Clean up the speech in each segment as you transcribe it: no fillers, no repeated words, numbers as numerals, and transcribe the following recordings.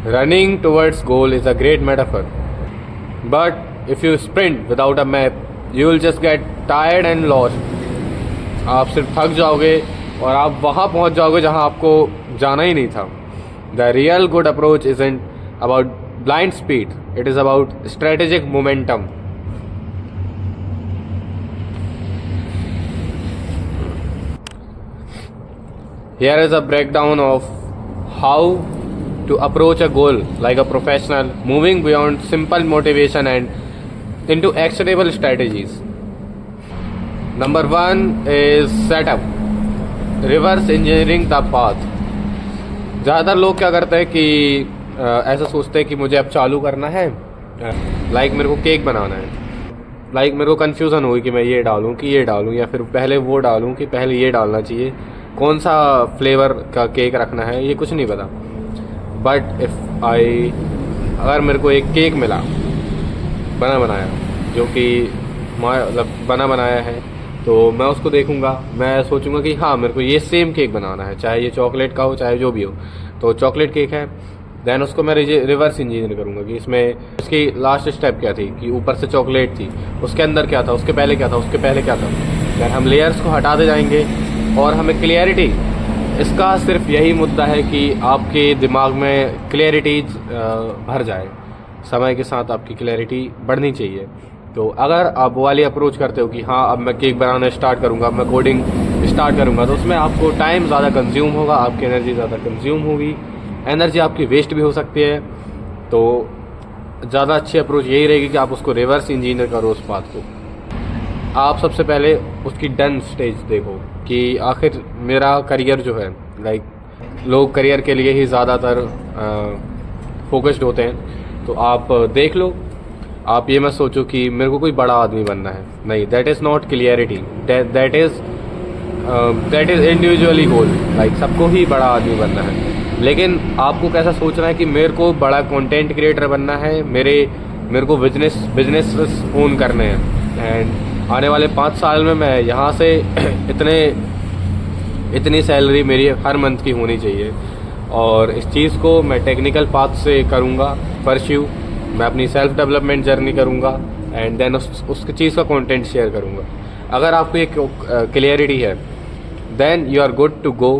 Running towards goal is a great metaphor. But if you sprint without a map, you will just get tired and lost. आप सिर्फ थक जाओगे और आप वहाँ पहुँच जाओगे जहाँ आपको जाना ही नहीं था. The real good approach isn't about blind speed. It is about strategic momentum. Here is a breakdown of how to approach a goal like a professional, moving beyond simple motivation and into actionable strategies. Number 1 is setup. Reverse engineering the path. ज़्यादातर लोग क्या करते हैं कि ऐसा सोचते हैं कि मुझे अब चालू करना है, लाइक मेरे को केक बनाना है, लाइक मेरे को कन्फ्यूज़न हुई कि मैं ये डालूं कि ये डालूं, या फिर पहले वो डालूं कि पहले ये डालना चाहिए, कौन सा फ्लेवर का केक रखना है, ये कुछ नहीं पता. बट अगर मेरे को एक केक मिला बना बनाया, जो कि मतलब बना बनाया है, तो मैं उसको देखूंगा, मैं सोचूंगा कि हाँ मेरे को ये सेम केक बनाना है, चाहे ये चॉकलेट का हो चाहे जो भी हो. तो चॉकलेट केक है, देन उसको मैं रिवर्स इंजीनियर करूंगा कि इसमें इसकी लास्ट स्टेप क्या थी, कि ऊपर से चॉकलेट थी, उसके अंदर क्या था, उसके पहले क्या था, उसके पहले क्या था. देन हम लेयर्स को हटाते जाएंगे और हमें क्लियरिटी, इसका सिर्फ यही मुद्दा है कि आपके दिमाग में क्लियरिटी भर जाए. समय के साथ आपकी क्लियरिटी बढ़नी चाहिए. तो अगर आप वो वाली अप्रोच करते हो कि हाँ अब मैं केक बनाना स्टार्ट करूँगा, अब मैं कोडिंग स्टार्ट करूँगा, तो उसमें आपको टाइम ज़्यादा कंज्यूम होगा, आपकी एनर्जी ज़्यादा कंज्यूम होगी, एनर्जी आपकी वेस्ट भी हो सकती है. तो ज़्यादा अच्छी अप्रोच यही रहेगी कि आप उसको रिवर्स इंजीनियर करो उस बात को. आप सबसे पहले उसकी डन स्टेज देखो कि आखिर मेरा करियर जो है, लाइक लोग करियर के लिए ही ज़्यादातर फोकस्ड होते हैं. तो आप देख लो, आप ये मत सोचो कि मेरे को कोई बड़ा आदमी बनना है, नहीं, that is not clarity, that is individually goal. Like सबको ही बड़ा आदमी बनना है, लेकिन आपको कैसा सोचना है कि मेरे को बड़ा कंटेंट क्रिएटर बनना है, मेरे को बिजनेस ओन करने हैं, एंड आने वाले 5 साल में मैं यहाँ से इतनी सैलरी मेरी हर मंथ की होनी चाहिए, और इस चीज़ को मैं टेक्निकल पाथ से करूँगा परस्यू, मैं अपनी सेल्फ डेवलपमेंट जर्नी करूँगा, एंड देन उस चीज़ का कंटेंट शेयर करूँगा. अगर आपको एक क्लियरिटी है, then you are good to go.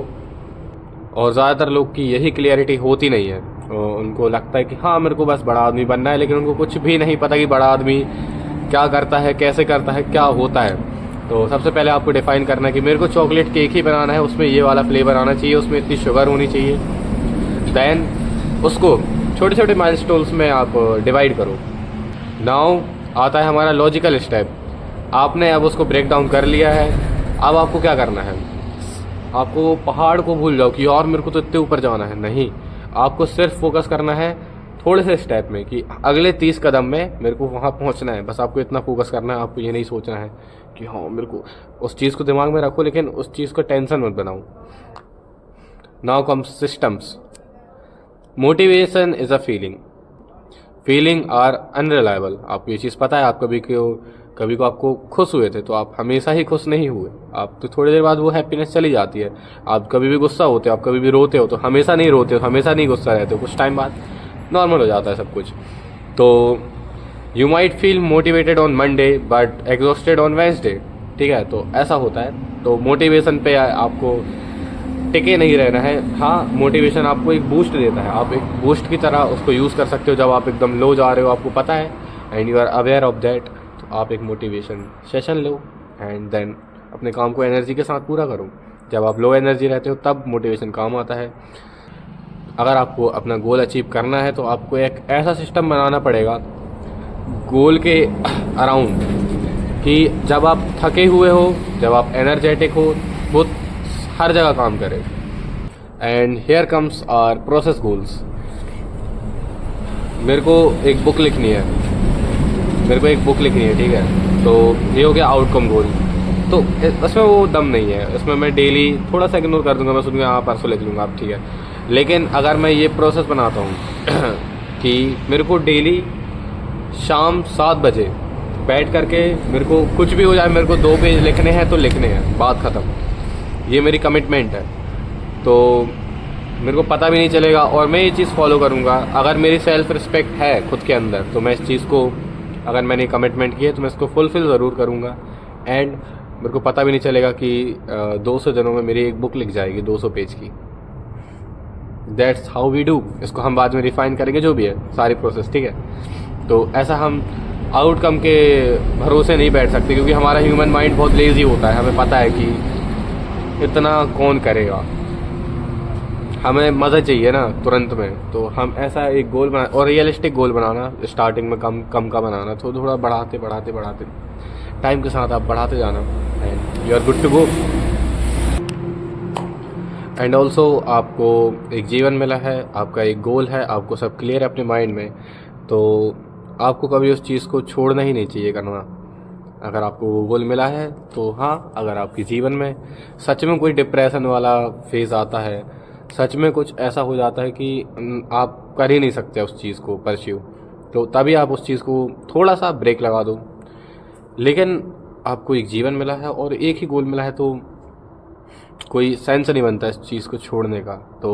और ज़्यादातर लोग की यही क्लियरिटी होती नहीं है. उनको लगता है कि हाँ मेरे को बस बड़ा आदमी बनना है, लेकिन उनको कुछ भी नहीं पता कि बड़ा आदमी क्या करता है, कैसे करता है, क्या होता है. तो सबसे पहले आपको डिफाइन करना है कि मेरे को चॉकलेट केक ही बनाना है, उसमें ये वाला फ्लेवर आना चाहिए, उसमें इतनी शुगर होनी चाहिए. देन उसको छोटे छोटे माइलस्टोन्स में आप डिवाइड करो. नाउ आता है हमारा लॉजिकल स्टेप. आपने अब उसको ब्रेक डाउन कर लिया है. अब आपको क्या करना है, आपको पहाड़ को भूल जाओ कि यार मेरे को तो इतने ऊपर जाना है. नहीं, आपको सिर्फ फोकस करना है थोड़े से स्टेप में कि अगले 30 कदम में मेरे को वहाँ पहुँचना है. बस आपको इतना फोकस करना है. आपको ये नहीं सोचना है कि हाँ मेरे को, उस चीज़ को दिमाग में रखो लेकिन उस चीज़ को टेंशन मत बनाओ. Now comes systems. Motivation is a feeling are unreliable. आपको ये चीज़ पता है. आप कभी को आपको खुश हुए थे तो आप हमेशा ही खुश नहीं हुए. आप तो थोड़ी देर बाद वो हैप्पीनेस चली जाती है. आप कभी भी गुस्सा होते हो, आप कभी भी रोते हो, तो हमेशा नहीं रोते हो, हमेशा नहीं गुस्सा रहते हो. कुछ टाइम बाद नॉर्मल हो जाता है सब कुछ. तो you might feel motivated on Monday but exhausted on Wednesday. ठीक है, तो ऐसा होता है. तो मोटिवेशन पे आपको टिके नहीं रहना है. हाँ, मोटिवेशन आपको एक बूस्ट देता है. आप एक बूस्ट की तरह उसको यूज़ कर सकते हो. जब आप एकदम लो जा रहे हो, आपको पता है and you are aware of that, तो आप एक मोटिवेशन सेशन लो एंड देन अपने काम को एनर्जी के साथ पूरा करो. जब आप लो एनर्जी रहते हो तब मोटिवेशन काम आता है. अगर आपको अपना गोल अचीव करना है तो आपको एक ऐसा सिस्टम बनाना पड़ेगा गोल के अराउंड कि जब आप थके हुए हो, जब आप एनर्जेटिक हो, वो हर जगह काम करे. And here comes our process goals. मेरे को एक बुक लिखनी है, ठीक है. तो ये हो गया आउटकम गोल. तो इसमें वो दम नहीं है. इसमें मैं डेली थोड़ा सा इग्नोर कर दूंगा. मैं सोचूंगा हाँ परसों लिख लूँगा, आप ठीक है. लेकिन अगर मैं ये प्रोसेस बनाता हूँ कि मेरे को डेली शाम 7 बजे बैठ करके, मेरे को कुछ भी हो जाए, मेरे को 2 पेज लिखने हैं तो लिखने हैं, बात ख़त्म. ये मेरी कमिटमेंट है. तो मेरे को पता भी नहीं चलेगा और मैं ये चीज़ फॉलो करूँगा। अगर मेरी सेल्फ रिस्पेक्ट है खुद के अंदर तो मैं इस चीज़ को, अगर मैंने कमिटमेंट की है तो मैं इसको फुलफ़िल ज़रूर करूँगा। एंड मेरे को पता भी नहीं चलेगा कि 200 दिनों में मेरी एक बुक लिख जाएगी 200 पेज की। That's how we do. इसको हम बाद में रिफाइन करेंगे, जो भी है सारी प्रोसेस, ठीक है। तो ऐसा हम आउटकम के भरोसे नहीं बैठ सकते, क्योंकि हमारा ह्यूमन माइंड बहुत लेज़ी होता है। हमें पता है कि इतना कौन करेगा, हमें मज़ा चाहिए ना तुरंत में। तो हम ऐसा एक गोल बना, और रियलिस्टिक गोल बनाना, स्टार्टिंग में कम कम का बनाना, तो थोड़ा बढ़ाते बढ़ाते बढ़ाते टाइम के साथ आप बढ़ाते जाना and you are good to go. And also आपको एक जीवन मिला है, आपका एक गोल है, आपको सब क्लियर है अपने माइंड में, तो आपको कभी उस चीज़ को छोड़ना ही नहीं चाहिए करना। अगर आपको वो गोल मिला है तो हाँ, अगर आपके जीवन में सच में कोई डिप्रेशन वाला फेज़ आता है, सच में कुछ ऐसा हो जाता है कि आप कर ही नहीं सकते उस चीज़ को परस्यू, तो तभी आप उस चीज़ को थोड़ा सा ब्रेक लगा दो। लेकिन आपको एक जीवन मिला है और एक ही गोल मिला है, तो कोई सेंस नहीं बनता इस चीज़ को छोड़ने का। तो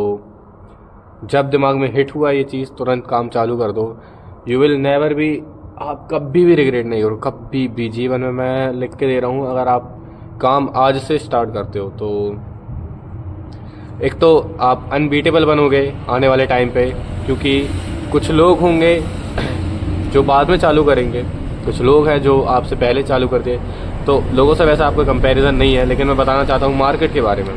जब दिमाग में हिट हुआ ये चीज़, तुरंत काम चालू कर दो। यू विल नेवर बी, आप कभी भी रिग्रेट नहीं करो, कभी भी जीवन में। मैं लिख के दे रहा हूँ, अगर आप काम आज से स्टार्ट करते हो तो एक तो आप अनबीटेबल बनोगे आने वाले टाइम पे, क्योंकि कुछ लोग होंगे जो बाद में चालू करेंगे, कुछ लोग हैं जो आपसे पहले चालू करते। तो लोगों से वैसा आपका कंपैरिजन नहीं है, लेकिन मैं बताना चाहता हूँ मार्केट के बारे में।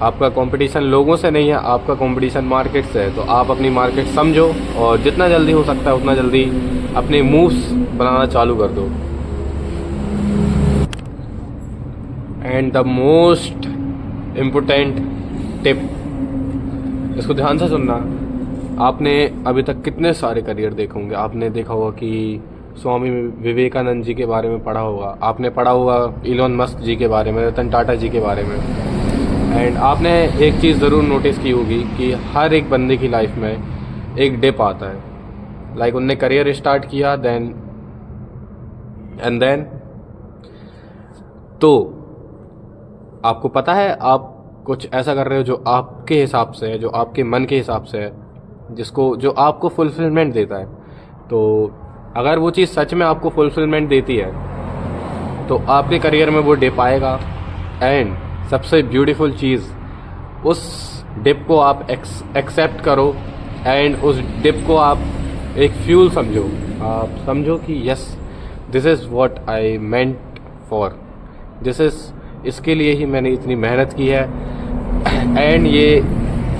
आपका कंपटीशन लोगों से नहीं है, आपका कंपटीशन मार्केट से है। तो आप अपनी मार्केट समझो और जितना जल्दी हो सकता है उतना जल्दी अपने मूव्स बनाना चालू कर दो। And the most important tip, इसको ध्यान से सुनना। आपने अभी तक कितने सारे करियर देखे होंगे। आपने देखा होगा कि स्वामी विवेकानंद जी के बारे में पढ़ा होगा, आपने पढ़ा होगा इलॉन मस्क जी के बारे में, रतन टाटा जी के बारे में। एंड आपने एक चीज़ ज़रूर नोटिस की होगी कि हर एक बंदे की लाइफ में एक डिप आता है। लाइक उनने करियर स्टार्ट किया, देन तो आपको पता है आप कुछ ऐसा कर रहे हो जो आपके हिसाब से है, जो आपके मन के हिसाब से है, जिसको, जो आपको फुलफिलमेंट देता है। तो अगर वो चीज़ सच में आपको फुलफिलमेंट देती है तो आपके करियर में वो डिप आएगा। एंड सबसे ब्यूटीफुल चीज़, उस डिप को आप एक्सेप्ट करो एंड उस डिप को आप एक फ्यूल समझो। आप समझो कि yes, this is what I meant for, this is, इसके लिए ही मैंने इतनी मेहनत की है। एंड ये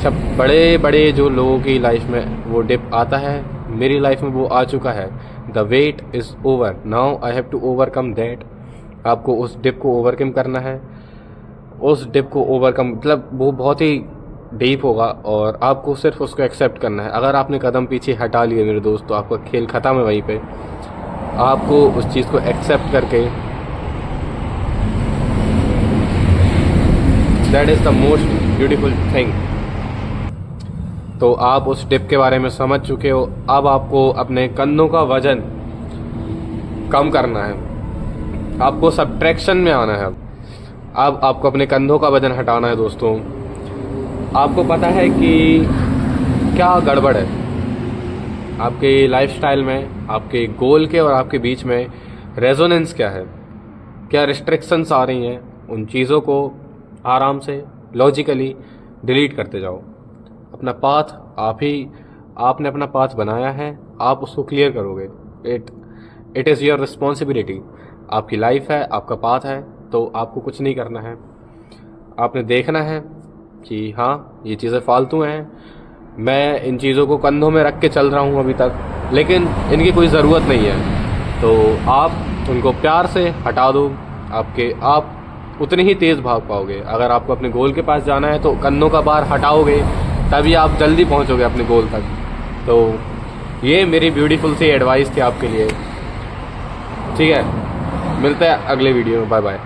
सब बड़े बड़े जो लोगों की लाइफ में वो डिप आता है, मेरी लाइफ में वो आ चुका है। The wait is over, now I have to overcome that. आपको उस डिप को ओवरकम करना है। उस डिप को ओवरकम मतलब वो बहुत ही डीप होगा और आपको सिर्फ उसको एक्सेप्ट करना है। अगर आपने कदम पीछे हटा लिए मेरे दोस्त, तो आपका खेल ख़त्म है वहीं पे। आपको उस चीज़ को एक्सेप्ट करके, that is the most beautiful thing. तो आप उस डिप के बारे में समझ चुके हो। अब आपको अपने कंधों का वजन कम करना है, आपको सब्ट्रैक्शन में आना है। अब आपको अपने कंधों का वजन हटाना है दोस्तों। आपको पता है कि क्या गड़बड़ है आपके लाइफस्टाइल में, आपके गोल के और आपके बीच में रेजोनेंस क्या है, क्या रिस्ट्रिक्शंस आ रही हैं। उन चीज़ों को आराम से लॉजिकली डिलीट करते जाओ। अपना पाथ आपने अपना पाथ बनाया है, आप उसको क्लियर करोगे। It is your responsibility. आपकी लाइफ है, आपका पाथ है, तो आपको कुछ नहीं करना है। आपने देखना है कि हाँ, ये चीज़ें फालतू हैं, मैं इन चीज़ों को कंधों में रख के चल रहा हूँ अभी तक, लेकिन इनकी कोई ज़रूरत नहीं है। तो आप उनको प्यार से हटा दो। आप उतनी ही तेज़ भाग पाओगे। अगर आपको अपने गोल के पास जाना है तो कंधों का भार हटाओगे, तभी आप जल्दी पहुँचोगे अपने गोल तक। तो ये मेरी ब्यूटीफुल सी एडवाइस थी आपके लिए। ठीक है, मिलते हैं अगले वीडियो में। Bye bye.